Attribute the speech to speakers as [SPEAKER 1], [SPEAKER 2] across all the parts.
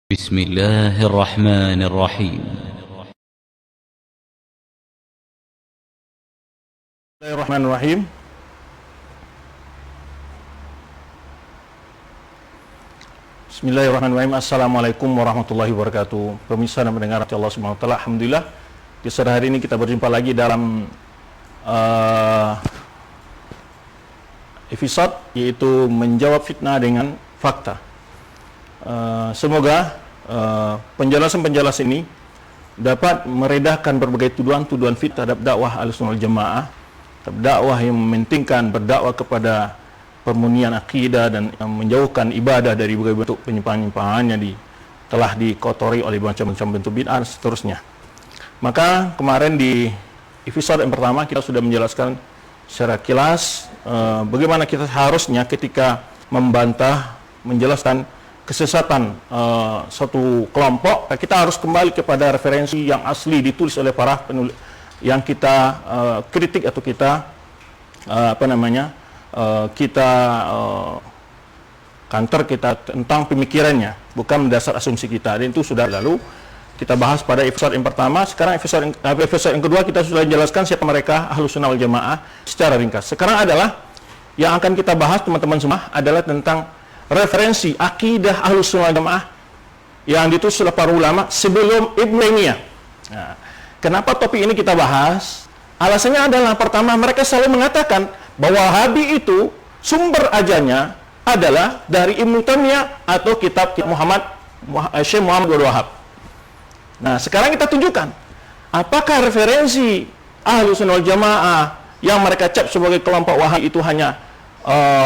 [SPEAKER 1] بسم الله الرحمن الرحيم.
[SPEAKER 2] Bismillahirrahmanirrahim. Bismillahirrahmanirrahim. Assalamualaikum warahmatullahi wabarakatuh. Pemirsa dan pendengar Allah Subhanahu wa taala, alhamdulillah di sore hari ini kita berjumpa lagi dalam episode yaitu menjawab fitnah dengan fakta. Semoga penjelasan-penjelasan ini dapat meredahkan berbagai tuduhan-tuduhan fitnah terhadap dakwah Ahlussunnah wal Jamaah, dakwah yang mementingkan berdakwah kepada pemurnian akidah dan menjauhkan ibadah dari berbagai bentuk penyimpangan-penyimpangan yang telah dikotori oleh macam-macam bentuk bid'ah dan seterusnya. Maka kemarin di episode yang pertama kita sudah menjelaskan secara kilas bagaimana kita harusnya ketika membantah, menjelaskan kesesatan satu kelompok, kita harus kembali kepada referensi yang asli ditulis oleh para penulis yang kita kritik atau kita kita counter kita tentang pemikirannya, bukan berdasar asumsi kita. Dan itu sudah lalu kita bahas pada episode yang pertama. Sekarang episode yang kedua kita sudah jelaskan siapa mereka Ahlussunnah wal Jamaah secara ringkas. Sekarang adalah yang akan kita bahas teman-teman semua adalah tentang referensi akidah Ahlussunnah wal Jamaah yang ditulis oleh para ulama sebelum Ibnu Taimiyah. Nah, kenapa topik ini kita bahas? Alasannya adalah pertama, mereka selalu mengatakan bahwa Wahabi itu sumber ajalnya adalah dari Ibnu Taimiyah atau kitab Syekh Muhammad bin Wahab. Nah, sekarang kita tunjukkan apakah referensi Ahlussunnah wal Jamaah yang mereka cap sebagai kelompok Wahabi itu hanya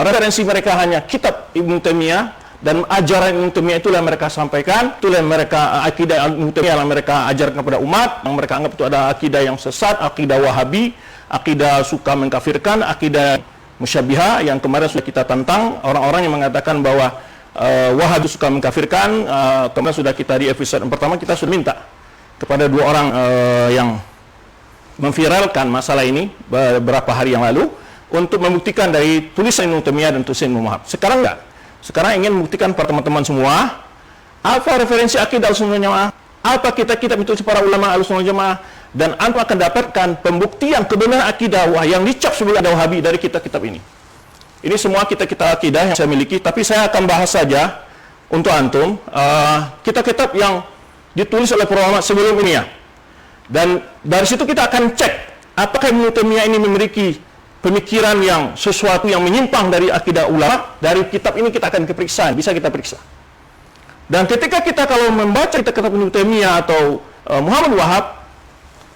[SPEAKER 2] referensi mereka hanya kitab Ibnu Taimiyah dan ajaran Ibnu Taimiyah itulah yang mereka sampaikan, itulah yang mereka akidah Ibnu Taimiyah yang mereka ajarkan kepada umat, yang mereka anggap itu ada akidah yang sesat, akidah Wahabi, akidah suka mengkafirkan, akidah musyabihah yang kemarin sudah kita tantang orang-orang yang mengatakan bahwa Wahabi suka mengkafirkan. Kemarin sudah kita di episode pertama kita sudah minta kepada dua orang yang memviralkan masalah ini beberapa hari yang lalu untuk membuktikan dari tulisan Ibnu Taimiyah dan tulisan Ibnu Wahab. Sekarang enggak. Sekarang ingin membuktikan para teman-teman semua apa referensi akidah Ahlussunnah wal Jamaah, apa kitab-kitab itu para ulama Ahlussunnah wal Jamaah, dan Anda akan dapatkan pembuktian kebenaran akidah yang dicap sebagai ada Wahabi dari kitab-kitab ini. Ini semua kitab-kitab akidah yang saya miliki, tapi saya akan bahas saja untuk antum kitab-kitab yang ditulis oleh para ulama sebelum ini ya. Dan dari situ kita akan cek apakah Ibnu Taimiyah ini memiliki pemikiran yang sesuatu yang menyimpang dari akidah ulama. Dari kitab ini kita akan keperiksa, bisa kita periksa. Dan ketika kita kalau membaca kitab Ibnu Taimiyah atau Muhammad Wahab,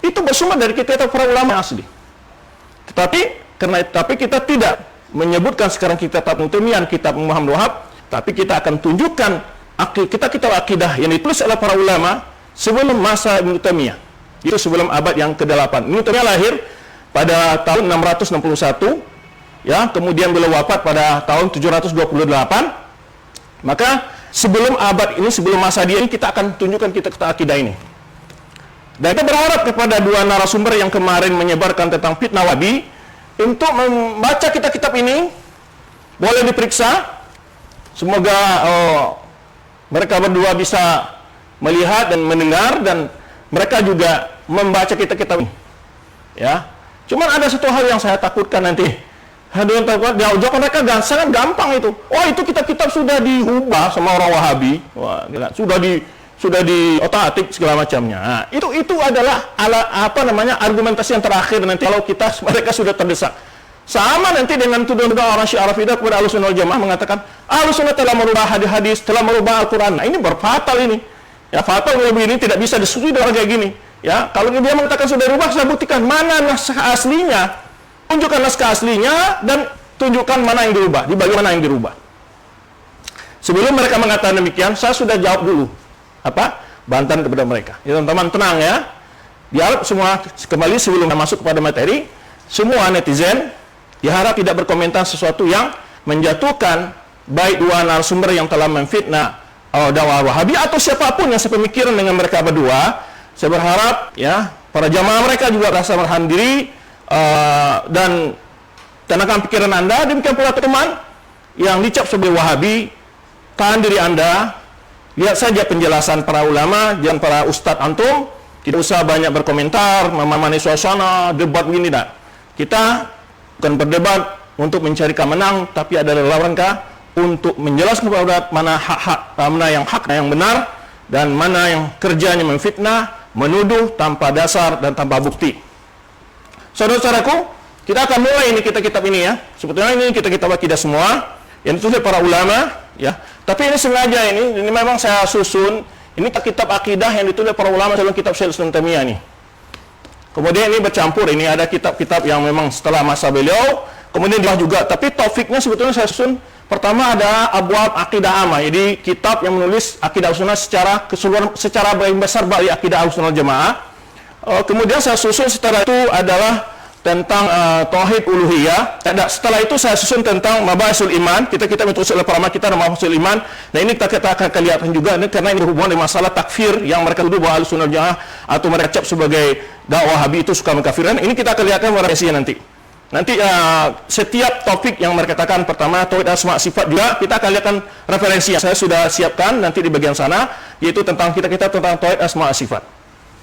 [SPEAKER 2] itu bersumber dari kitab para ulama asli. Tapi kita tidak menyebutkan sekarang kitab Ibnu Taimiyah, kitab Muhammad Wahab, tapi kita akan tunjukkan kitab akidah yang ditulis oleh para ulama sebelum masa Ibnu Taimiyah. Itu sebelum abad yang ke-8. Ibnu Taimiyah lahir pada tahun 661, ya, kemudian beliau wafat pada tahun 728. Maka sebelum abad ini, sebelum masa dia ini, kita akan tunjukkan kitab akidah ini. Dan kita berharap kepada dua narasumber yang kemarin menyebarkan tentang fitnah Wahabi untuk membaca kitab-kitab ini, boleh diperiksa. Semoga mereka berdua bisa melihat dan mendengar, dan mereka juga membaca kitab-kitab ini, ya. Cuman ada satu hal yang saya takutkan nanti. Jawaban mereka sangat gampang itu. Oh, itu kitab-kitab sudah diubah sama orang Wahabi. Wah, gila. Sudah di otak-atik segala macamnya. Nah, itu adalah argumentasi yang terakhir nanti kalau mereka sudah terdesak. Sama nanti dengan tuduhan orang Syiah Rafidah kepada Ahlussunnah wal Jamaah mengatakan Ahlussunnah telah merubah hadis-hadis, telah merubah Al-Qur'an. Nah, ini berfatal ini. Ya, fatal ini tidak bisa disetujui dengan kayak gini. Ya, kalau dia mengatakan sudah dirubah, saya buktikan mana naskah aslinya, tunjukkan naskah aslinya dan tunjukkan mana yang dirubah, di bagian mana yang dirubah. Sebelum mereka mengatakan demikian, saya sudah jawab dulu bantahan kepada mereka. Ya, teman-teman tenang ya. Diharap semua kembali sebelum masuk kepada materi, semua netizen diharap tidak berkomentar sesuatu yang menjatuhkan baik dua narasumber yang telah memfitnah dakwah Wahabi atau siapapun yang sepemikiran dengan mereka berdua. Saya berharap ya para jamaah mereka juga rasa menahan diri dan tenangkan pikiran Anda. Demikian pula teman yang dicap sebagai Wahabi, tahan diri Anda, lihat saja penjelasan para ulama dan para ustadz antum. Tidak usah banyak berkomentar, memahami suasana, debat begini tak. Kita bukan berdebat untuk mencari kemenang, tapi adalah dalam rangka untuk menjelaskan kepada mana mana yang hak, yang benar, dan mana yang kerjanya memfitnah, menuduh tanpa dasar dan tanpa bukti. Saudara-saudaraku, kita akan mulai ini kitab ini ya. Sebetulnya ini kitab akidah semua yang ditulis para ulama ya. Tapi ini sengaja ini memang saya susun. Ini kitab akidah yang ditulis para ulama dalam kitab Syekh Islam Taimiyah ini. Kemudian ini bercampur, ini ada kitab-kitab yang memang setelah masa beliau, kemudian dia juga, tapi topiknya sebetulnya saya susun. Pertama ada abwab akidah amma, jadi kitab yang menulis akidah sunnah secara keseluruhan, secara besar bagi akidah sunnah jamaah. Kemudian saya susun setelah itu adalah tentang tauhid uluhiyah. Setelah itu saya susun tentang mabahisul iman. Kita menulis oleh para ulama kita nama mabahisul iman. Nah ini kita akan lihat juga ini, karena ini berhubungan dengan masalah takfir yang mereka tuduh bahwa Ahlussunnah Jamaah atau mereka cap sebagai dakwah Wahabi itu suka mengkafirkan. Ini kita akan lihatkan referensinya nanti. Nanti setiap topik yang mereka katakan, pertama tauhid asma sifat juga kita akan lihatkan referensinya. Saya sudah siapkan nanti di bagian sana, yaitu tentang kita tentang tauhid asma sifat.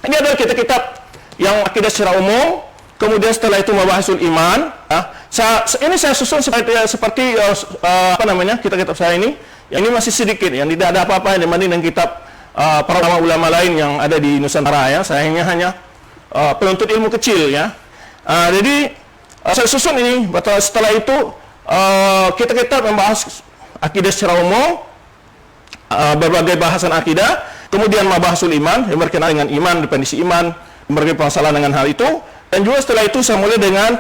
[SPEAKER 2] Ini adalah kitab-kitab yang akidah secara umum. Kemudian setelah itu mabahisul iman. Ini saya susun seperti apa namanya kitab-kitab saya ini. Yang ini masih sedikit, yang tidak ada apa-apa dibanding dengan kitab para ulama lain yang ada di Nusantara ya. Saya hanya penuntut ilmu kecil ya. Jadi saya susun ini. Setelah itu kita membahas akidah secara umum, berbagai bahasan akidah. Kemudian mabahisul iman yang berkenaan dengan iman, definisi iman, berbagai permasalahan dengan hal itu. Dan juga setelah itu saya mulai dengan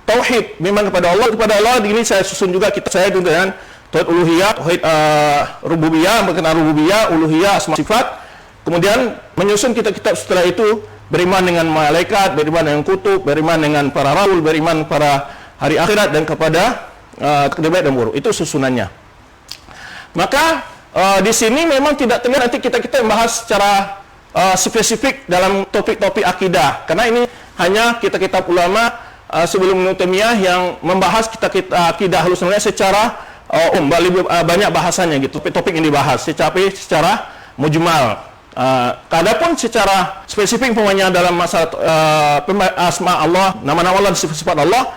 [SPEAKER 2] tauhid, memang kepada Allah. Kepada Allah ini saya susun juga kitab saya dengan tauhid uluhiyah, tauhid rububiyah, berkenaan rububiyah, uluhiyah, asma sifat. Kemudian menyusun kitab-kitab setelah itu beriman dengan malaikat, beriman dengan kutub, beriman dengan para rasul, beriman pada hari akhirat dan kepada kebaikan dan buruk. Itu susunannya. Maka di sini memang tidak terlihat nanti kita membahas secara spesifik dalam topik-topik akidah, karena ini hanya kitab-kitab ulama sebelum Ibnu Taimiyah yang membahas kitab-kitab akidah Ahlussunnah secara banyak bahasanya gitu. Topik yang dibahas secara mujmal. Adapun secara spesifik umpamanya dalam masalah asma Allah, nama-nama Allah, sifat-sifat Allah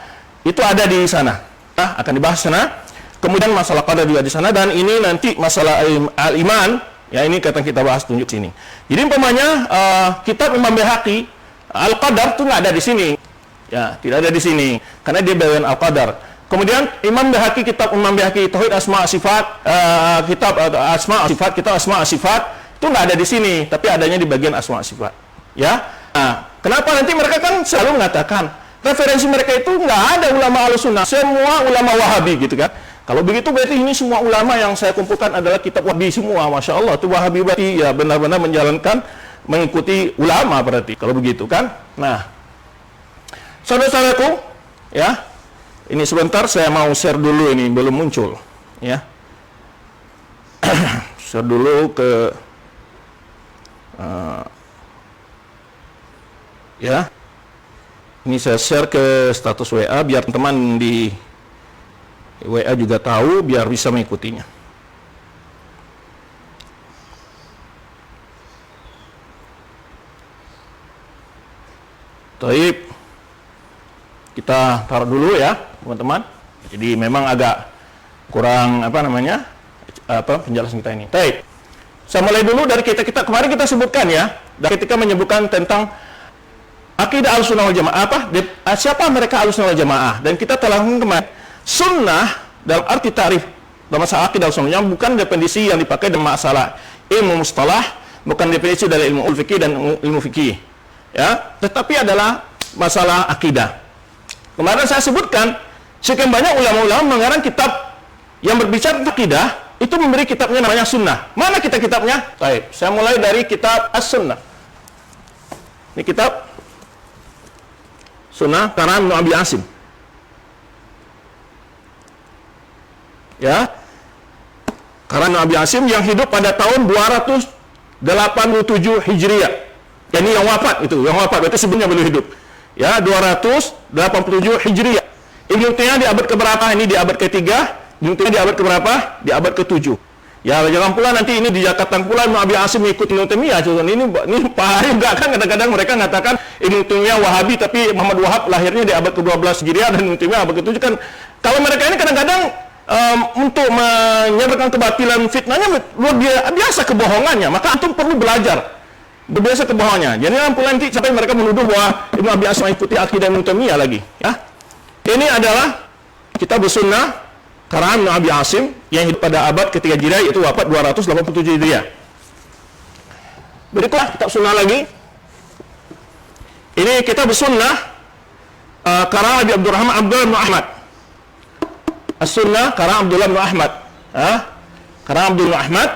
[SPEAKER 2] itu ada di sana. Akan dibahas sana. Kemudian masalah qadar juga di sana, dan ini nanti masalah al-iman ya, ini kita bahas tunjuk sini. Jadi umpamanya kitab Imam Baihaqi Al-Qadar itu nggak ada di sini. Ya, tidak ada di sini karena dia bagian Al-Qadar. Kemudian kitab Imam Baihaqi Tauhid Asma Sifat, kitab Asma Sifat, kitab Asma Sifat itu nggak ada di sini, tapi adanya di bagian Asma Sifat. Ya. Nah, kenapa nanti mereka kan selalu mengatakan referensi mereka itu nggak ada ulama Ahlussunnah, semua ulama Wahabi gitu kan. Kalau begitu berarti ini semua ulama yang saya kumpulkan adalah kitab Wahabi semua. Masya Allah, itu Wahabi berarti ya benar-benar mengikuti ulama berarti kalau begitu kan. Nah, saudara-saudaraku ya, ini sebentar saya mau share dulu, ini belum muncul ya. Share dulu ke ya, ini saya share ke status WA biar teman di WA juga tahu, biar bisa mengikutinya. Taib, kita taruh dulu ya teman-teman. Jadi memang agak kurang penjelasan kita ini. Taib, saya mulai dulu dari kita kemarin kita sebutkan ya, dan ketika menyebutkan tentang akidah Ahlussunnah wal Jamaah, siapa mereka Ahlussunnah wal Jamaah, dan kita telah kemarin sunnah dalam arti tarif dalam masalah akidah Ahlussunnah bukan definisi yang dipakai dalam masalah ilmu mustalah, bukan definisi dari ilmu fikih dan ilmu fikih ya, tetapi adalah masalah akidah. Kemarin saya sebutkan sekian banyak ulama-ulama mengarang kitab yang berbicara tentang akidah, itu memberi kitabnya namanya sunnah. Mana kitabnya? Baik, saya mulai dari kitab As-Sunnah. Ini kitab Sunnah karangan Ibnu Abi Asim. Ya, karangan Abi Asim yang hidup pada tahun 287 Hijriah. Ini yang wafat berarti sebelumnya belum hidup. Ya, 287 Hijriah. Ibnu Taimiyah di abad keberapa? Ini di abad ketiga. Ibnu Taimiyah di abad keberapa? Di abad ke-7. Ya, jangan pula nanti ini dikatakan pula Ibnu Abi Asim ikut Ibnu Taimiyah. Ini pahari juga kan kadang-kadang mereka mengatakan Ibnu Taimiyah Wahabi, tapi Muhammad Wahab lahirnya di abad ke-12 Hijriah dan Ibnu Taimiyah abad ke-7 kan. Kalau mereka ini kadang-kadang untuk menyebarkan kebatilan fitnahnya luar biasa kebohongannya, maka antum perlu belajar berbiasa kebohongannya. Jadi jangan pula nanti sampai mereka menuduh bahwa Ibnu Abi Asim mengikuti akidah Ibnu Taimiyah lagi, ya. Ini adalah kitab Sunnah karangan Ibnu Abi Asim yang hidup pada abad ke-3 Hijriah, yaitu wafat 287 Hijriah. Berikutlah kitab sunnah lagi. Ini kitab sunnah karangan Abi Abdurrahman Abdullah bin Ahmad. As-Sunnah karangan Abdullah bin Ahmad. Karangan Abdullah bin Ahmad,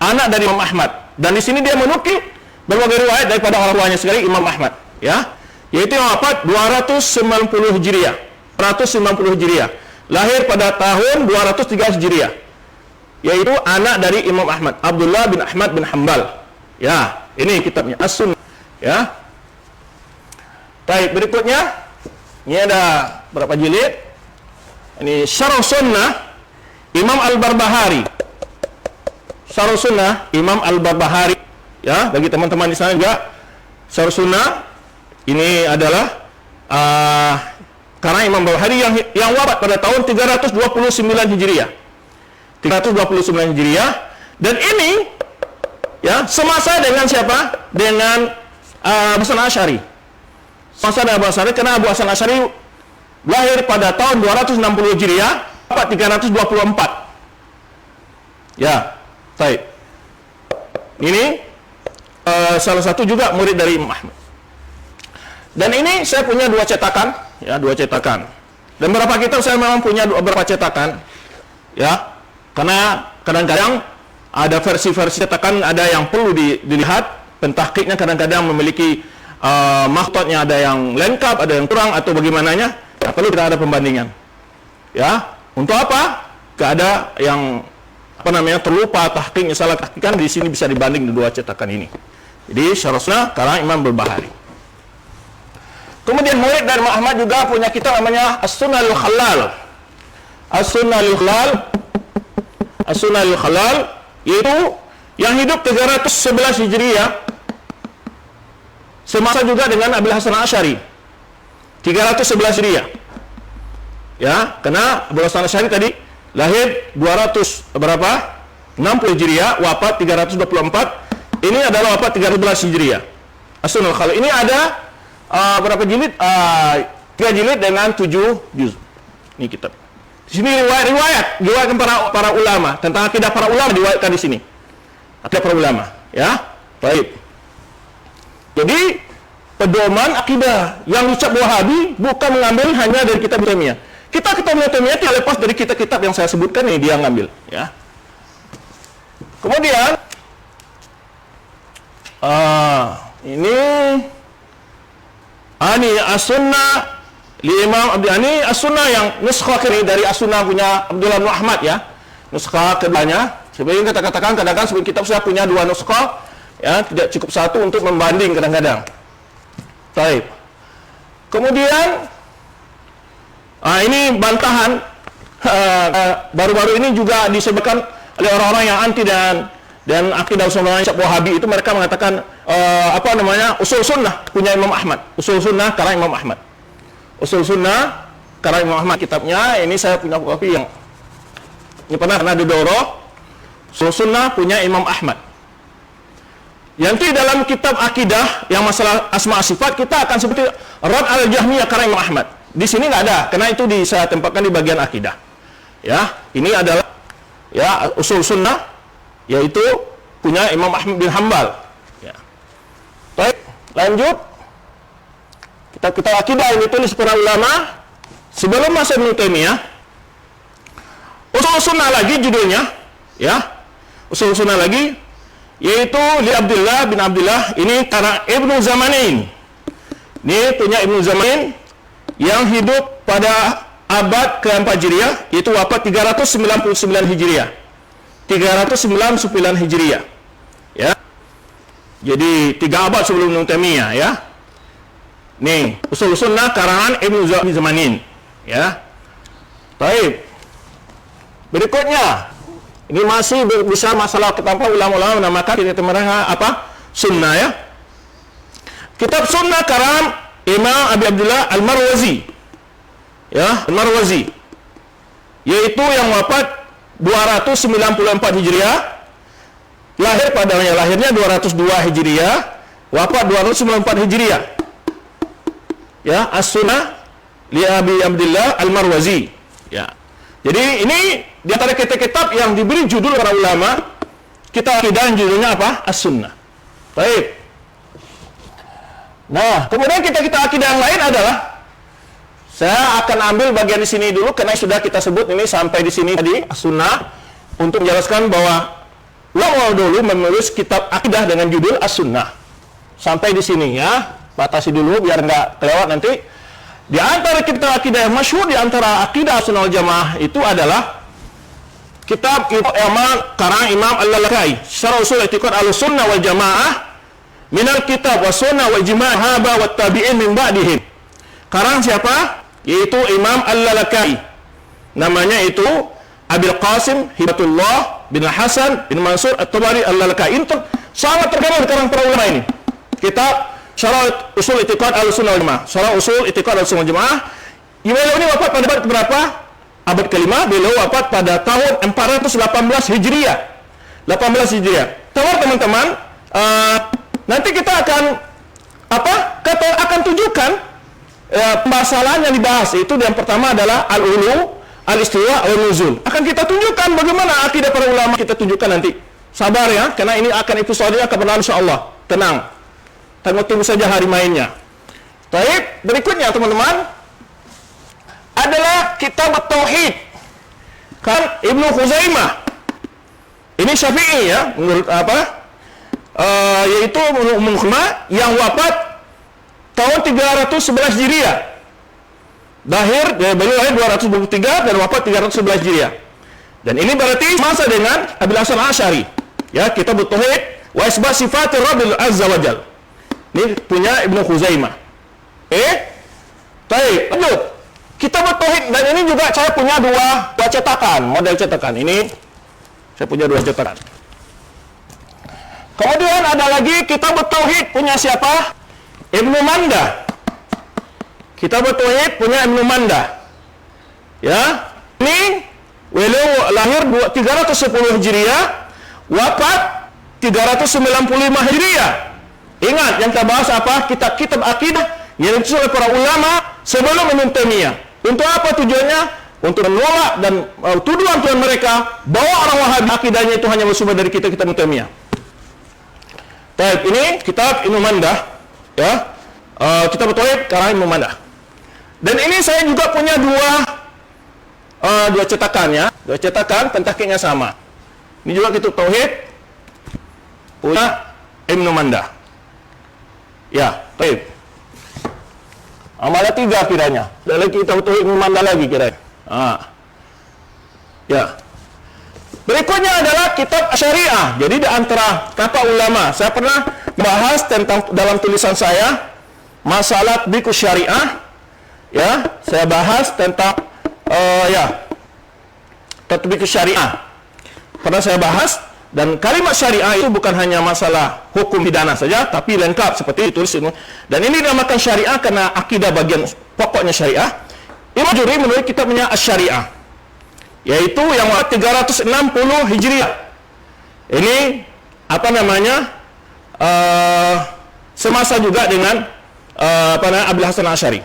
[SPEAKER 2] anak dari Imam Ahmad. Dan di sini dia menukil berbagai riwayat daripada orang tuanya sekali Imam Ahmad, ya. Yaitu yang wafat 290 Hijriah. 190 Hijriah. Lahir pada tahun 203 Hijriah, yaitu anak dari Imam Ahmad, Abdullah bin Ahmad bin Hambal. Ya, ini kitabnya As-Sunnah, ya. Baik, berikutnya ini ada berapa jilid? Ini Syarh Sunnah Imam Al-Barbahari. Syarh Sunnah Imam Al-Barbahari, ya, bagi teman-teman di sana juga. Syarh Sunnah ini adalah karena Imam Barbahari yang wafat pada tahun 329 Hijriah. 329 Hijriah. Dan ini, ya, semasa dengan siapa? Dengan Abu Hasan Asy'ari. Semasa dengan Abu Hasan Asy'ari, karena Abu Hasan Asy'ari lahir pada tahun 260 Hijriah, wafat 324. Ya, baik. Ini salah satu juga murid dari Imam Ahmad. Dan ini saya punya dua cetakan, ya, dua cetakan. Dan beberapa kitab saya memang punya beberapa cetakan, ya, karena kadang-kadang ada versi-versi cetakan ada yang perlu dilihat, pentahqiqnya kadang-kadang memiliki makhtotnya ada yang lengkap, ada yang kurang atau bagaimananya, nah, perlu kita ada pembandingan, ya. Untuk apa? Gak ada yang terlupa tahqiqnya, salah tahqiqan, di sini bisa dibanding di dua cetakan ini. Jadi Syarh Sunnah karang Imam Barbahari. Kemudian murid dari Ahmad juga punya kitab namanya As-Sunnah Al-Khalal. As-Sunnah Al-Khalal, As-Sunnah Al-Khalal, yaitu yang hidup 311 Hijriah, semasa juga dengan Abu Hasan Asy'ari. 311 Hijriah. Ya, karena Abu Hasan Asy'ari tadi lahir 200 berapa? 60 Hijriah, wafat 324. Ini adalah wafat 311 Hijriah. As-Sunnah Al-Khalal. Ini ada berapa jilid? 3 jilid dengan 7 juz. Ini kitab. Di sini riwayat para ulama tentang akidah para ulama diriwayatkan di sini. Akidah para ulama, ya. Baik. Jadi pedoman akidah yang dicap Wahabi bukan mengambil hanya dari kitab Taimiyah. Kitab Taimiyah tidak lepas dari kitab-kitab yang saya sebutkan ini dia ngambil, ya. Kemudian ini As-Sunnah li Imam Abdul, ini As-Sunnah yang nuskhah kiri dari As-Sunnah punya Abdullah bin Ahmad, ya. Nuskhah keduanya. Sebenarnya kita katakan kadang-kadang sebenarnya kitab saya punya dua nuskhah, ya, tidak cukup satu untuk membanding kadang-kadang. Baik. Kemudian ini bantahan baru-baru ini juga disebutkan oleh orang-orang yang anti dan akidah sunnah Wahabi itu, mereka mengatakan usul sunnah punya Imam Ahmad. Usul sunnah karang Imam Ahmad. Usul sunnah karang Imam Ahmad kitabnya. Ini saya punya kopi yang ini pernah didoro. Usul sunnah punya Imam Ahmad. Yang di dalam kitab akidah yang masalah asma sifat kita akan seperti Rad al-Jahmiyah karang Imam Ahmad. Di sini nggak ada, karena itu saya tempatkan di bagian akidah. Ya, ini adalah, ya, usul sunnah, yaitu punya Imam Ahmad bin Hambal. Ya. Baik, lanjut. Kita akidah ini tulis para ulama sebelum masa Ibnu Taimiyah. Usul sunnah lagi judulnya, ya. Usul sunnah lagi, yaitu li Abdullah bin Abdullah, ini karena Ibnu Zamanin. Ini punya Ibnu Zamanin yang hidup pada abad ke-4 Hijriah, yaitu wafat 399 Hijriah. 399 Hijriah. Ya. Jadi 3 abad sebelum Ibnu Taimiyah, ya. Nih, usul sunnah karangan Ibnu Zamanin, ya. Baik. Berikutnya, Ini masih bisa masalah tanpa ulama-ulama menamakan kitab mereka apa? Sunnah ya. Kitab Sunnah karam Imam Abi Abdullah Al-Marwazi. Ya, Al-Marwazi. Yaitu yang wafat 294 Hijriah. Lahirnya 202 Hijriah, wafat 294 Hijriah. Ya, As-Sunnah li Abi Abdullah Al-Marwazi. Ya. Jadi ini di antara kitab-kitab yang diberi judul para ulama, kitab akidah yang judulnya apa? As-Sunnah. Baik. Nah, kemudian kitab-kitab akidah yang lain adalah, saya akan ambil bagian di sini dulu karena sudah kita sebut ini sampai di sini tadi As-Sunnah, untuk menjelaskan bahwa ulama dulu menulis kitab akidah dengan judul As-Sunnah. Sampai di sini ya, batasi dulu biar nggak kelewat nanti. Di antara kitab akidah yang masyhur di antara akidah Sunnah wal Jamaah itu adalah kitab karang Imam Al-Lalaka'i, Syarh Ushul I'tiqad Ahlussunnah wal Jamaah minal kitab wa sunnah wa ijma' haba wa tabi'in min ba'dihim. Karang siapa? Yaitu Imam Al-Lalaka'i. Namanya itu Abil Qasim Hibatullah bin Hasan bin Mansur At-Tabari Al-Lalaka'i. Sangat terkenal di kalangan para ulama ini. Kitab Syarh Ushul I'tiqad Ahlussunnah wal Jamaah. Syarh Ushul I'tiqad Ahlussunnah wal Jamaah. Beliau ini wafat pada abad berapa? Abad kelima. Beliau wafat pada tahun 418 Hijriah. 18 Hijriah. Tahu teman-teman, nanti kita akan akan tunjukkan pembahasan yang dibahas. Itu yang pertama adalah al-ulu, al-istiwa, al-nuzul. Akan kita tunjukkan bagaimana akidah para ulama, kita tunjukkan nanti. Sabar ya, karena ini akan episode akan berlalu insyaallah. Tenang. Tunggu saja hari mainnya. Baik, berikutnya teman-teman adalah kitab Tauhid. Kan Ibnu Khuzaimah. Ini Syafi'i ya, menurut yaitu Muhammad yang wafat tahun 311 Hijriah. Beliau lahir 223 dan wafat 311 Hijriah. Dan ini berarti masa dengan Abil Hasan Asy'ari. Ya, kitab Tauhid wa isbat sifatir Rabbil Azza wa Jalla. Ini punya Ibnu Khuzaimah. Baik, lanjut. Kitab Tauhid, dan ini juga saya punya dua cetakan, model cetakan. Ini saya punya dua cetakan. Kemudian ada lagi kitab Tauhid punya siapa? Ibnu Manda. Kitab Tauhid punya Ibnu Manda. Ya, ini beliau lahir 310 Hijriah, wafat 395 Hijriah. Ingat yang kita bahas apa? Kitab-kitab akidah yang ditulis oleh para ulama sebelum Ibnu Taimiyah. Untuk apa tujuannya? Untuk menolak dan tuduhan mereka bahwa orang Wahabi akidahnya itu hanya bersumber dari kitab-kitab Ibnu Taimiyah. Baik, ini kitab Ibnu Manda, ya, kitab Tauhid karang Ibnu Manda. Dan ini saya juga punya dua cetakan ya, dua cetakan pentakiknya sama. Ini juga kitab Tauhid punya Ibnu Manda. Ya, baik. Amalan 3 kiranya. Dan lagi kita Tauhid Ibnu Manda lagi kiranya. Ya. Berikutnya adalah kitab Syariah. Jadi di antara kata ulama, saya pernah bahas tentang dalam tulisan saya masalah tatbiqus syariah. Ya, saya bahas tentang tatbiqus syariah. Pernah saya bahas, dan kalimat syariah itu bukan hanya masalah hukum pidana saja, tapi lengkap seperti ditulis ini. Dan ini dinamakan syariah karena akidah bagian pokoknya syariah. Imam Juri menulis kitabnya Asy-Syariah, yaitu yang wafat 360 Hijriah. Ini semasa juga dengan Abil Hasan Asy'ari.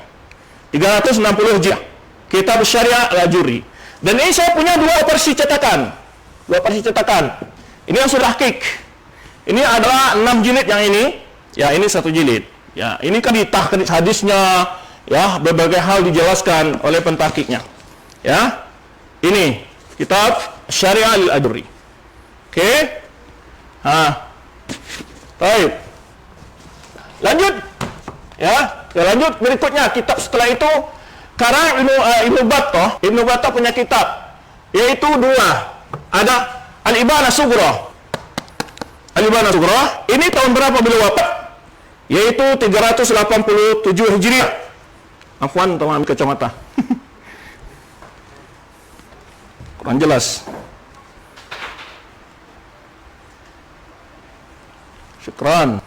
[SPEAKER 2] 360 Hijriah. Kitab Syariah Al-Juri. Dan ini saya punya dua versi cetakan. Ini yang sudah tahqiq. Ini adalah 6 jilid yang ini. Ya, ini 1 jilid. Ya, ini kan ditahqiq hadisnya, ya, berbagai hal dijelaskan oleh pentahqiqnya. Ya. Ini kitab Syariah Al-Ajuri. Oke. Baik. Lanjut. Ya, lanjut berikutnya kitab setelah itu karang Ibnu Battah. Ibnu Battah punya kitab yaitu 2. Ada Al-Ibanah Sughra. Al-Ibanah Sughra. Ini tahun berapa beliau wafat? Yaitu 387 Hijriah. Afwan, teman ambil kacamata. Kurang jelas. Syukran.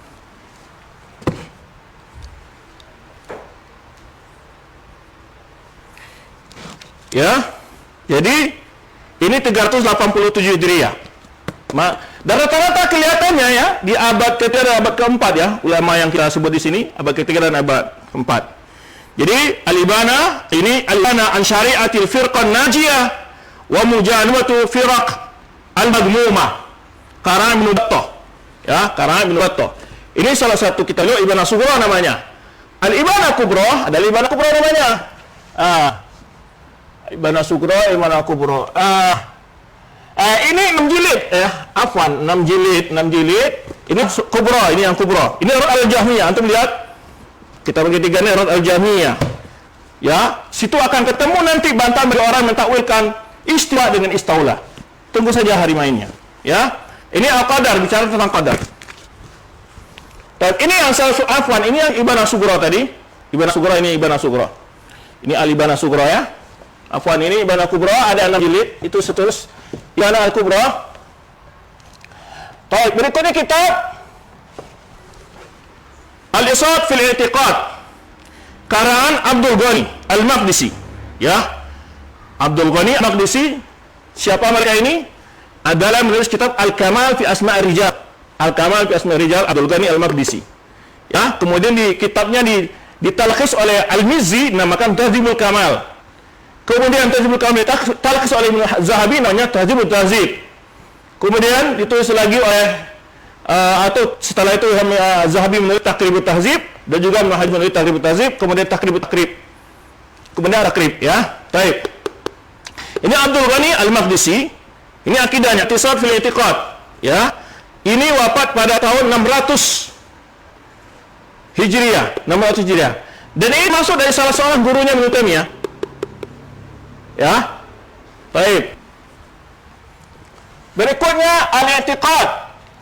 [SPEAKER 2] Ya, jadi ini 387 Hijriah. Dan rata-rata kelihatannya ya di abad ketiga dan abad keempat ya, ulama yang kita sebut di sini abad ketiga dan abad keempat. Jadi al-ibana ini al-ibana an syari'atil firqan najiyah wa mujanabatu firaq al-magmumah. Karangan Ibnu Battah. Ya, karangan Ibnu Battah. Ini salah satu kita lihat Ibana Sughra namanya. Al-Ibana Kubra, ada Ibana Kubra namanya. Ibana Sughra, Ibana Kubra. Ini 6 jilid afwan 6 jilid. Ini Kubra, ini yang Kubra. Ini Rad al-Jahmiyah. Antum lihat kita bagi tiga ni Rad al-Jahmiyah. Ya, situ akan ketemu nanti bantah bagi orang mentakwilkan istiwa dengan istaula. Tunggu saja hari mainnya. Ya. Ini al-qadar, bicara tentang qadar. Dan ini yang afwan, ini yang Ibana Sughra tadi. Ibana Sughra ini Ibana Sughra. Ini al-Ibana Sughra ya. Afwan ini Ibana Kubra ada 6 jilid, itu seterus Ibana al-Kubra. Baik, berikutnya kitab Al-Isad fil I'tiqad karangan Abdul Ghani Al-Maqdisi. Ya. Abdul Ghani Al-Maqdisi, siapa mereka ini? Adalah menulis kitab Al-Kamal fi Asma' Rijal. Al-Kamal fi Asma' Rijal Abdul Ghani Al-Maqdisi. Ya, kemudian di kitabnya ditalkhis oleh Al-Mizzi namakan Tahdzibul Kamal. Kemudian Tahdzibul Kamal ditalkhis oleh Ibnu Zahabi namanya Tahdzibut Tahdzib. Kemudian ditulis lagi oleh atau setelah itu Zahabi menulis Taqribut Tahdzib dan juga Ibnu Hajar menulis Taqribut Tahdzib, kemudian Taqribut Taqrib. Kemudian Takrib ya. Baik. Ini Abdul Ghani Al-Maqdisi. Ini akidahnya I'tisad fil I'tiqad, ya. Ini wafat pada tahun 600 Hijriah, 600 Hijriah. Dan ini masuk dari salah seorang gurunya Ibnu Taimiyah. Ya. Baik. Berikutnya Al-I'tiqad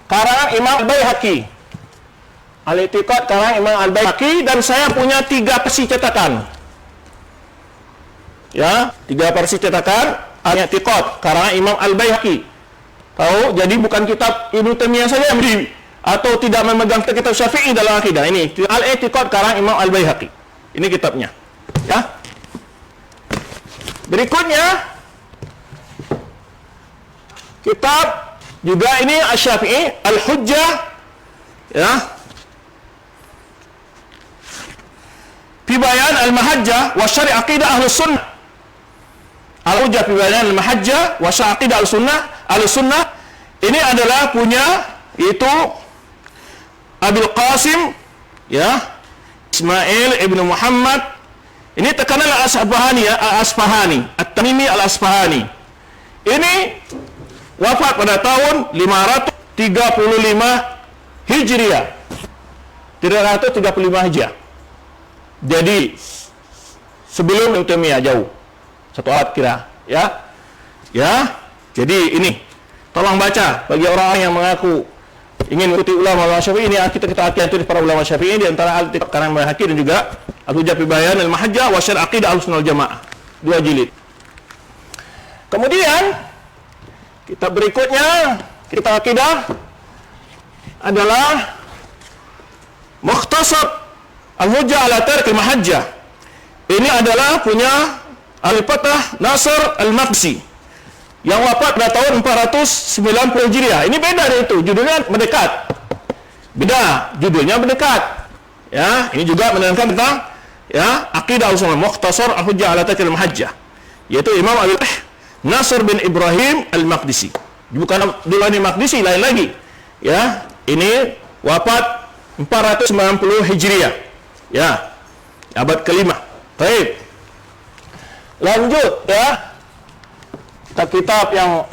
[SPEAKER 2] karangan Imam Al-Baihaqi. Al-I'tiqad karangan Imam Al-Baihaqi, dan saya punya 3 versi cetakan. Ya, 3 versi cetakan Al-I'tiqad karangan Imam Al-Baihaqi. Tahu, jadi bukan kitab Ibnu Taimiyah saja yang atau tidak memegang kitab Syafi'i dalam akidah. Ini Al-I'tiqad karangan Imam Al-Baihaqi. Ini kitabnya. Ya. Berikutnya kitab juga ini Asy-Syafi'i Al-Hujjah, ya. Fi Bayan Al-Mahajjah wa Syar'i Aqidah Ahlus Sunnah. Al-Hujjah fi Bayan Al-Mahajjah wa Syar'i Aqidah Ahlus Sunnah. Ini adalah punya itu Abdul Qasim, ya, Ismail ibnu Muhammad. Ini tekanan Al-Asfahani, ya, Al-Asfahani, At-Tamimi Al-Asfahani. Ini wafat pada tahun 535 Hijriah. 335 Hijriah. Jadi sebelum Ibnu Taimiyah jauh. 1 abad kira, ya. Ya. Jadi ini tolong baca bagi orang-orang yang mengaku ingin mengikuti ulama Syafi'i. Ini kita tulis para ulama Syafi'i di antara Al-I'tiqad karangan Baihaqi dan juga Al-Hujjah fi Bayan Al-Mahajjah wa Syar'i Aqidah Ahlussunnah wal Jamaah. 2 jilid. Kemudian kitab berikutnya, kitab akidah adalah Mukhtasar Al-Hujjah ala Tark Al-Mahajjah. Ini adalah punya Al-Fatah Nasr Al-Maqdisi yang wafat pada tahun 490 Hijriah. Ini beda dari itu, judulnya mendekat. Beda, judulnya mendekat. Ya, ini juga menerangkan tentang ya akidah Ahlussunnah, Mukhtasar Al-Hujjah ala Tark Al-Mahajjah, yaitu Imam Abil Nasr bin Ibrahim Al-Maqdisi. Bukan Abdul Ghani Maqdisi, lain lagi. Ya, ini wafat 490 Hijriah. Ya, abad ke-5. Baik. Lanjut ya. Kitab yang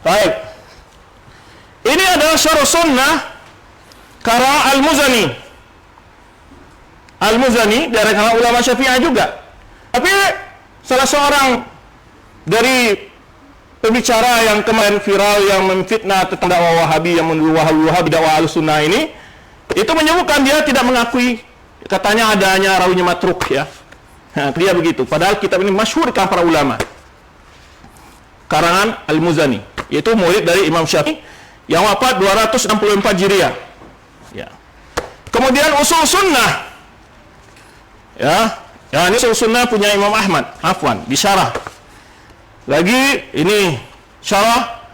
[SPEAKER 2] baik. Ini adalah Syarh Sunnah karang Al-Muzani. Al-Muzani dari kalangan ulama Syafi'iyah juga. Tapi salah seorang dari pembicara yang kemarin viral yang memfitnah tentang dakwah Wahabi, yang menuduh Wahabi dakwah Ahlussunnah ini, itu menyebutkan dia tidak mengakui, katanya adanya rawinya matruk, ya. Nah, dia begitu. Padahal kitab ini masyhur di kalangan para ulama. Karangan Al-Muzani, yaitu murid dari Imam Syafi'i yang wafat 264 Hijriah. Ya. Kemudian usul sunnah. Ya, ini usul sunnah punya Imam Ahmad, afwan, disyarah. Lagi ini syarah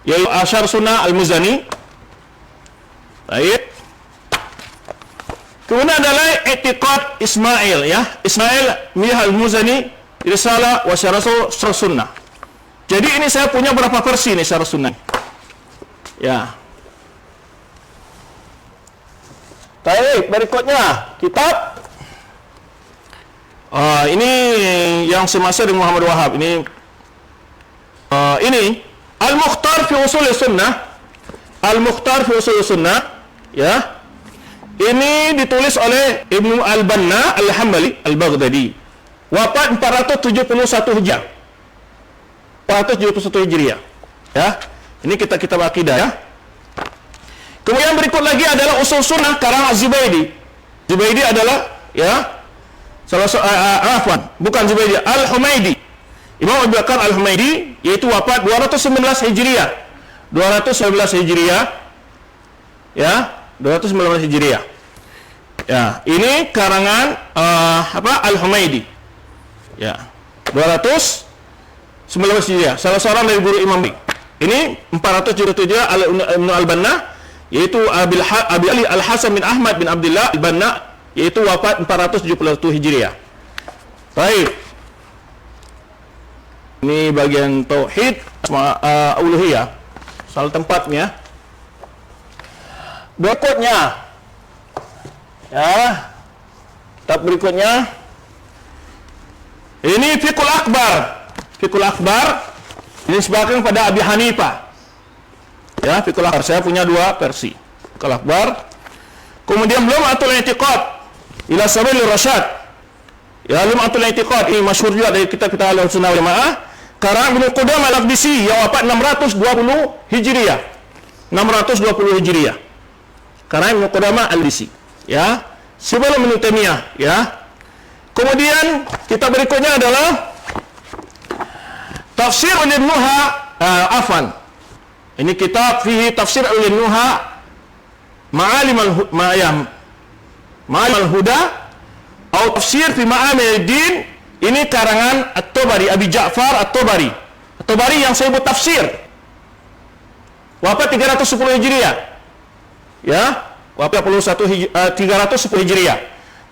[SPEAKER 2] yaitu Asyar Sunnah Al-Muzani. Baik. Kemudian adalah I'tiqad Ismail, ya. Ismail Miyah Al-Muzani, Risalah wa Syarah Sunnah. Jadi ini saya punya berapa versi nih Syarah Sunnah. Ya. Baik, berikutnya kitab ini yang semasa dengan Muhammad Wahab. Ini Al-Mukhtar fi Ushul Sunnah. Al-Mukhtar fi Ushul Sunnah, ya. Ini ditulis oleh Ibnu Al-Banna Al-Hambali Al-Baghdadi. Wafat 471 Hijriah. 471 Hijriah. Ya. Ini kitab akidah, ya. Kemudian berikut lagi adalah Usul Sunnah karang Az-Zubaydi. Zubaydi adalah, ya, bukan Zubaydi, Al-Humaidi. Imam Abu Bakar Al-Humaidi, yaitu wafat 219 Hijriah. 219 Hijriah. Ya, 219 Hijriah. Ya, ini karangan Al-Humaidi. Ya, 219 Hijriah. Salah seorang dari guru Imam Malik. Ini 477 Ibnu Al-Banna, yaitu Abi Ali Al-Hasan bin Ahmad bin Abdullah Al-Banna, yaitu wafat 471 Hijriah. Baik. Ini bagian tauhid uluhiyah. Soal tempatnya. Berikutnya, ya, tab berikutnya ini Fiqhul Akbar. Fiqhul Akbar ini sebagian pada Abi Hanifah. Ya, Fiqhul Akbar saya punya dua versi. Fiqhul Akbar. Kemudian Lum'atul I'tiqad ila Sabilir Rasyad. Ya, Lum'atul I'tiqad ini masyhur juga dari kitab-kitab Ahlussunnah wal Jamaah. Karang Ibnu Qudamah Al-Maqdisi yang wafat 620 Hijriah. 620 Hijriah. Karang Ibnu Qudamah Al-Maqdisi. Ya, sebelum Ibnu Taimiyah, ya. Kemudian kitab berikutnya adalah Tafsir Ulil Nuha, ini kitab fihi Tafsir Ulil Nuha Ma'alim al-Huda atau Tafsir fi Ma'amil Din. Ini karangan At-Tabari, Abi Ja'far At-Tabari. At-Tabari yang saya sebut tafsir. Wafat 310 Hijriah. Ya, wafat 310 Hijriah.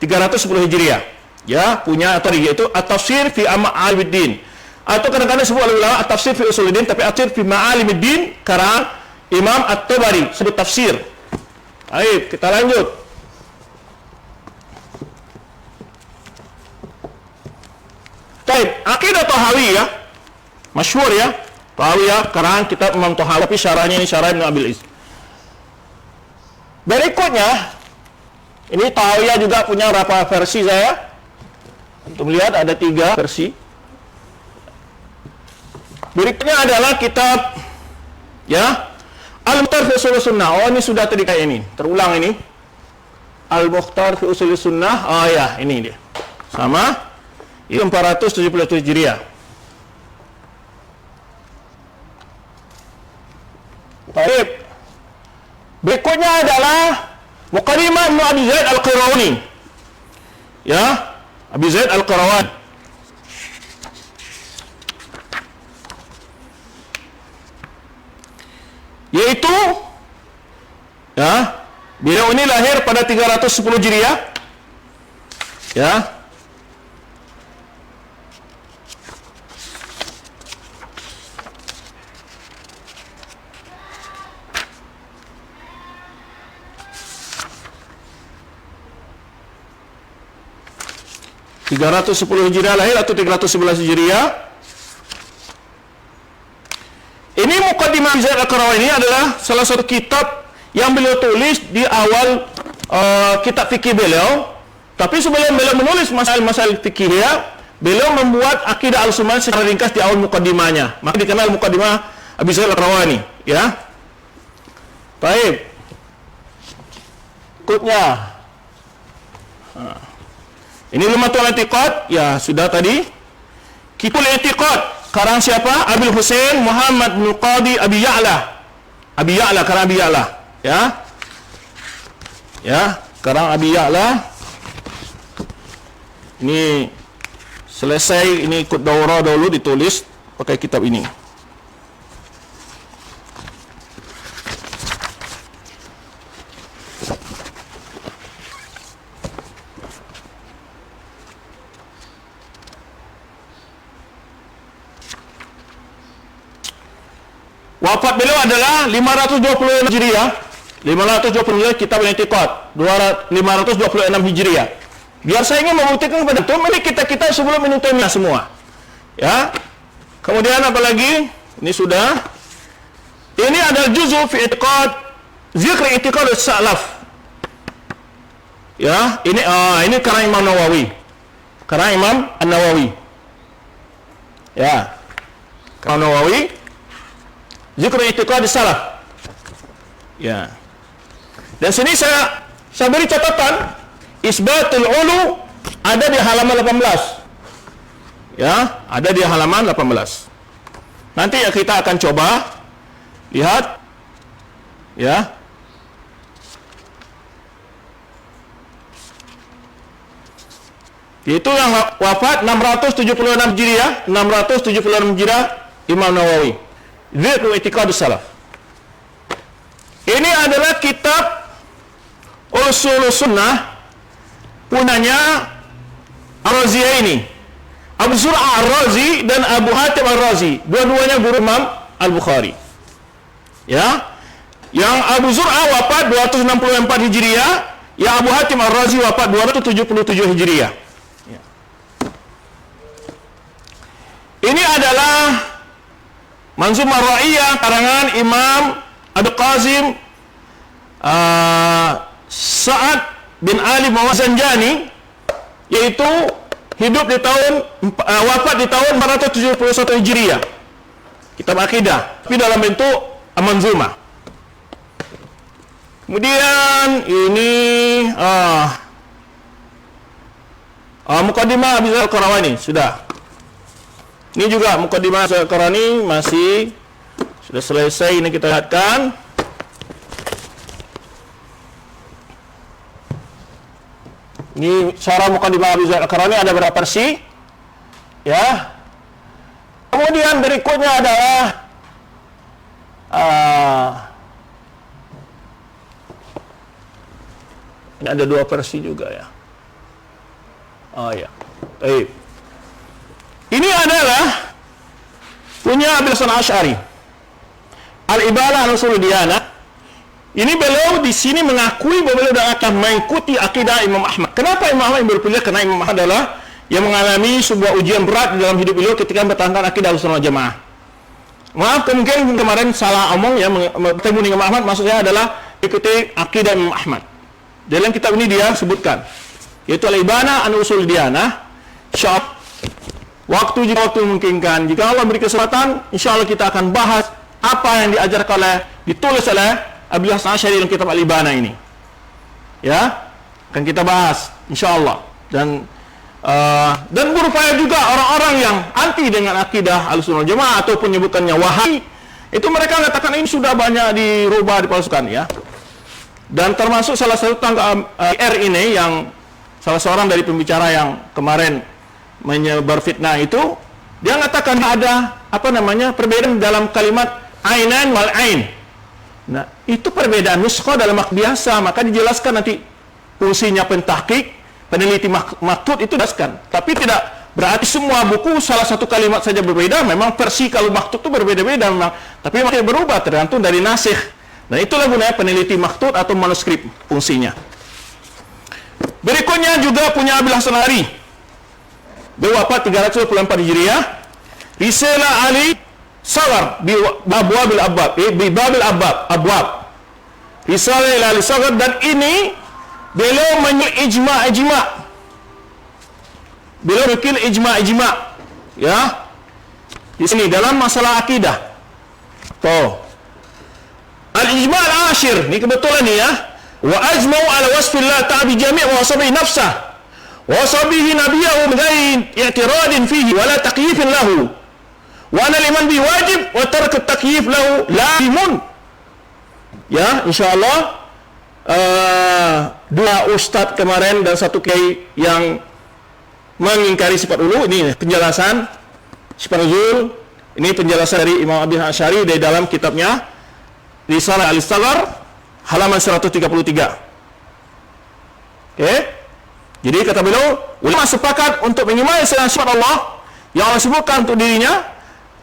[SPEAKER 2] 310 Hijriah. Ya, punya At-Tabari yaitu At-Tafsir fi Ma'alim Din. Atau kadang-kadang sebut oleh ulama At-Tafsir fi Usuluddin, tapi At-Tafsir fi Ma'alim Din karangan Imam At-Tabari sebut tafsir. Baik, kita lanjut. Baik, akidah Tahawiyah masyhur, ya. Tahawiyah karangan kitab Imam Tahawi, tapi syarahnya ini syarah Ibnu Abil Iz. Berikutnya ini Tahawiyah juga punya berapa versi saya. Untuk melihat ada 3 versi. Berikutnya adalah kitab, ya, Al-Mukhtar fi Ushul Sunnah. Oh, ini sudah tadi kayak ini, terulang ini. Al-Mukhtar fi Ushul Sunnah. Oh ya, ini dia. Sama. Itu 477 Hijriah. Baik. Berikutnya adalah Muqaddimah Ibnu Abi Zaid Al-Qirawani. Ya, Abi Zaid Al-Qirawani. Yaitu, ya, beliau ini lahir pada 310 Hijriah. Ya. (310 Hijriah) lahir atau 311 Hijriah. Ini Muqaddimah Zaid Al-Qirawani ini adalah salah satu kitab yang beliau tulis di awal kitab fikih beliau. Tapi sebelum beliau menulis masalah-masalah fikihnya, beliau membuat akidah Ahlussunnah secara ringkas di awal muqaddimahnya. Maka dikenal Muqaddimah Abi Zaid Al-Qirawani, ya. Baik. Berikutnya. Ini Lum'atul I'tiqad, ya sudah tadi. Kitabul I'tiqad, karang siapa? Abil Husain Muhammad bin Qadi Abi Ya'la Abi Ya'la, karang Abi Ya'la. Ya. Ya, karang Abi Ya'la. Ini selesai, ini ikut daurah dulu ditulis pakai kitab ini. Wafat beliau adalah 526 Hijriah. 526 kitab Al-I'tiqad, 526 Hijriah. Biar saya ingin membuktikan kepada antum, ini kita sebelum Ibnu Taimiyah semua. Ya. Kemudian apa lagi? Ini sudah. Ini adalah juz'u fi i'tiqad, zikr i'tiqad as-salaf. Ya, ini karang Imam Nawawi. Karang Imam An-Nawawi. Ya. Karang Nawawi. Zikr i'tiqad as-salaf. Ya. Dan sini saya beri catatan, isbatul ulu ada di halaman 18. Ya, ada di halaman 18. Nanti ya kita akan coba lihat ya. Itu yang wafat 676 Hijriah, 676 Hijriah Imam Nawawi. Zikr i'tiqad as-salaf. Ini adalah kitab Ushul Sunnah punyanya Ar-Raziyaini, Abu Zur'ah Ar-Razi dan Abu Hatim Ar-Razi, dua-duanya guru Imam Al-Bukhari. Ya. Yang Abu Zur'ah wafat 264 Hijriah, yang Abu Hatim Ar-Razi wafat 277 Hijriah. Ya. Ini adalah Manzumah Ra'iyah karangan Imam Abdul Qasim Sa'ad bin Ali Muhammad Zanjani, yaitu hidup di tahun wafat di tahun 471 Hijriah. Kitab akidah, tapi dalam bentuk manzumah. Kemudian ini Muqaddimah Abi Dzar Al-Qarawani sudah. Ini juga Muqaddimah Al-Qarani masih sudah selesai, ini kita lihatkan. Ini syarah Muqaddimah Abi Dzar Al-Qarani ada berapa versi? Ya. Kemudian berikutnya adalah ini ada dua versi juga ya. Oh ya. Baik. Ini adalah punya Abil Hasan Asy'ari, Al-Ibanah An-Ushul Diyanah. Ini beliau di sini mengakui bahwa beliau akan mengikuti akidah Imam Ahmad. Kenapa Imam Ahmad berpilih? Karena Imam Ahmad adalah yang mengalami sebuah ujian berat di dalam hidup beliau ketika mempertahankan akidah Ahlussunnah wal Jamaah. Maaf, mungkin kemarin salah omong ya, bertemu dengan Imam Ahmad, maksudnya adalah ikuti akidah Imam Ahmad. Dalam kitab ini dia sebutkan, yaitu Al-Ibanah An-Ushul Diyanah. Insyaallah waktu memungkinkan, jika Allah beri kesempatan, insya Allah kita akan bahas apa yang diajarkan ditulis oleh Abil Hasan Asy'ari dalam kitab Al-Ibanah ini. Ya, akan kita bahas, insya Allah. Dan berupaya juga orang-orang yang anti dengan akidah Ahlussunnah wal Jamaah ataupun penyebutannya Wahabi, itu mereka mengatakan ini sudah banyak dirubah, dipalsukan ya. Dan termasuk salah satu tangga ini yang salah seorang dari pembicara yang kemarin menyebar fitnah itu, dia mengatakan ada perbedaan dalam kalimat ainan wal ain. Nah, itu perbedaan nuskha dalam mak biasa, maka dijelaskan nanti fungsinya pentahqiq, peneliti maktub itu dijelaskan. Tapi tidak berarti semua buku salah satu kalimat saja berbeda. Memang versi kalau maktub itu berbeda-beda memang, tapi makanya berubah tergantung dari nasikh. Dan itulah gunanya peneliti maktub atau manuskrip fungsinya. Berikutnya juga punya Abil Hasan Asy'ari. Beliau wafat 324 Hijriah. Risalah Ali Saghar bi Abwabil Abwab, bi Babil Abwab. Risalah Ali Saghar, dan ini beliau ijma'. Beliau bikin ijma'. Ya. Di sini dalam masalah akidah. Tuh. Al-ijma' al-ashir, ini kebetulan nih ya. Wa ajma'u ala wasfillah ta'ala bi jami' wa wasabihi nafsah. Wasabihi nabiyahu bighairi i'tiradin fihi wala taqyifin lahu. Wa ana liman bi wajib wa tark at-taqyif lahu lazimun. Ya, insya Allah dua ustadz kemarin dan satu kiai yang mengingkari sifat ulu. Ini penjelasan sifat nuzul. Ini penjelasan dari Imam Abi Asy'ari dari dalam kitabnya Risalah Al-Istighfar halaman 133. Oke. Jadi kata beliau, ulama sepakat untuk mengimani sifat Allah yang Allah sebutkan untuk dirinya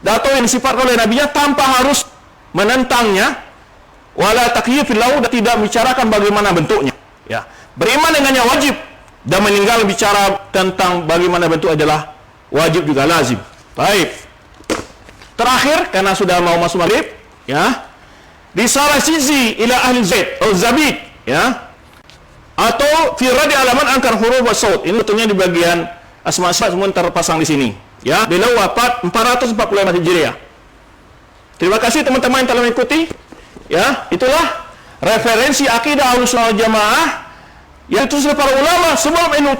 [SPEAKER 2] atau yang disifatkan oleh nabinya tanpa harus menentangnya, wala takyifil lahu, dan tidak bicarakan bagaimana bentuknya. Ya, beriman dengannya wajib dan meninggal bicara tentang bagaimana bentuk adalah wajib juga lazim. Baik. Terakhir karena sudah mau masuk maghrib, ya. Risalah Sizi ila ahli Zaid atau Zabid, ya. Atau fi radi alaman angkar huruf wa saut. Ini betulnya di bagian asma-asma semua terpasang di sini, ya. Beliau wafat 445 Hijriah. Terima kasih teman-teman yang telah mengikuti. Ya, itulah referensi akidah Ahlussunnah wal Jamaah yang ditulis oleh para ulama sebelum Ibnu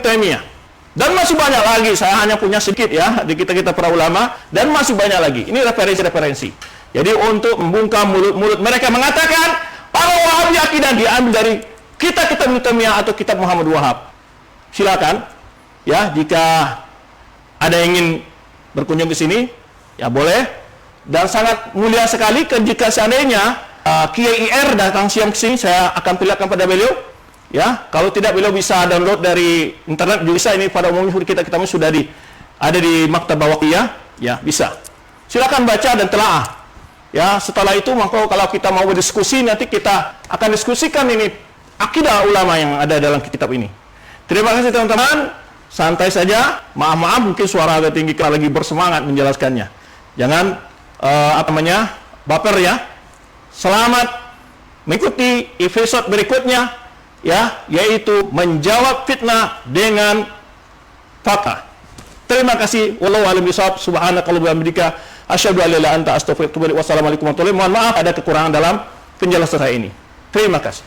[SPEAKER 2] Taimiyah. Dan masih banyak lagi, saya hanya punya sedikit ya di kita para ulama, dan masih banyak lagi. Ini referensi-referensi. Jadi untuk membungkam mulut-mulut mereka mengatakan para Wahabi akidah diambil dari kitab Ibnu Taimiyah atau kitab Muhammad Wahab. Silakan ya, jika ada yang ingin berkunjung ke sini ya boleh. Dan sangat mulia sekali jika seandainya Kiai IR datang siang ke sini, saya akan perlihatkan pada beliau. Ya, kalau tidak beliau bisa download dari internet juga bisa. Ini pada umumnya kita sudah ada di Maktabah Waqiyah, ya bisa. Silakan baca dan telaah. Ya, setelah itu maka kalau kita mau berdiskusi nanti kita akan diskusikan ini akidah ulama yang ada dalam kitab ini. Terima kasih teman-teman. Santai saja. Maaf mungkin suara agak tinggi karena lagi bersemangat menjelaskannya. Jangan baper ya. Selamat mengikuti episode berikutnya ya, yaitu menjawab fitnah dengan fakta. Terima kasih. Wallahu a'lam bishawab. Subhanakallahumma wa bihamdika asyhadu an la ilaha illa anta astaghfiruka wa atubu ilaik. Wassalamualaikum warahmatullahi wabarakatuh. Mohon maaf ada kekurangan dalam penjelasan saya ini. Terima kasih.